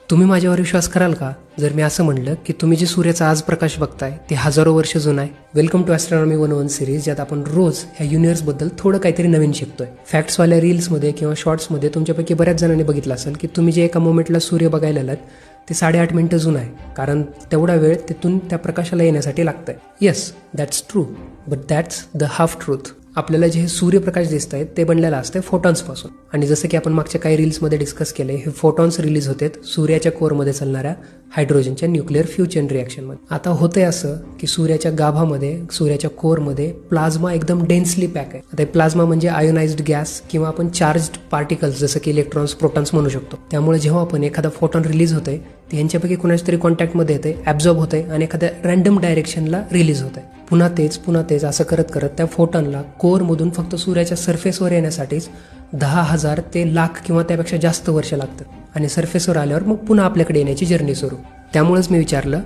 तुम्ही माझ्यावर विश्वास कराल का जर मी असं म्हणलं की तुम्ही जे सूर्याचा आज प्रकाश बघताय ते हजारो वर्ष जुना आहे. वेलकम टू ॲस्ट्रॉनॉमी 101 सिरीज, ज्यात आपण रोज ह्या युनिव्हर्सबद्दल थोडं काहीतरी नवीन शिकतोय. फॅक्ट्सवाल्या रील्समध्ये किंवा शॉर्ट्समध्ये तुमच्यापैकी बऱ्याच जणांनी बघितलं असेल की तुम्ही जे एका मोमेंटला सूर्य बघायला आलात ते 8.5 मिनिटं जुनं आहे, कारण तेवढा वेळ तिथून त्या प्रकाशाला येण्यासाठी लागतंय. Yes, that's true, but that's the half truth. आपल्याला जे हे सूर्यप्रकाश दिसत आहेत ते बनलेलं असतं फोटॉन्सपासून, आणि जसं की आपण मागच्या काही रील्समध्ये डिस्कस केले, हे फोटॉन्स रिलीज होतात सूर्याच्या कोअरमध्ये चालणाऱ्या हायड्रोजनच्या न्यूक्लिअर फ्युजन रिॲक्शनमध्ये. आता होतंय असं की सूर्याच्या गाभामध्ये, सूर्याच्या कोअरमध्ये प्लाझ्मा एकदम डेन्सली पॅक आहे. आता प्लाझ्मा म्हणजे आयोनाइज्ड गॅस किंवा आपण चार्ज्ड पार्टिकल्स जसं की इलेक्ट्रॉन्स, प्रोटॉन्स म्हणू शकतो. त्यामुळे जेव्हा आपण एखादा फोटॉन रिलीज होतोय ते यांच्यापैकी कोणाच्या तरी कॉन्टॅक्टमध्ये येते, ॲब्झॉर्ब होतंय आणि एखाद्या रँडम डायरेक्शनला रिलीज होतंय. पुन्हा तेच असं करत करत त्या फोटॉनला कोअरमधून फक्त सूर्याच्या सरफेसवर येण्यासाठीच 10,000 ते लाख किंवा त्यापेक्षा जास्त वर्ष लागतात, आणि सरफेसवर आल्यावर मग पुन्हा आपल्याकडे येण्याची जर्नी सुरू. त्यामुळेच मी विचारलं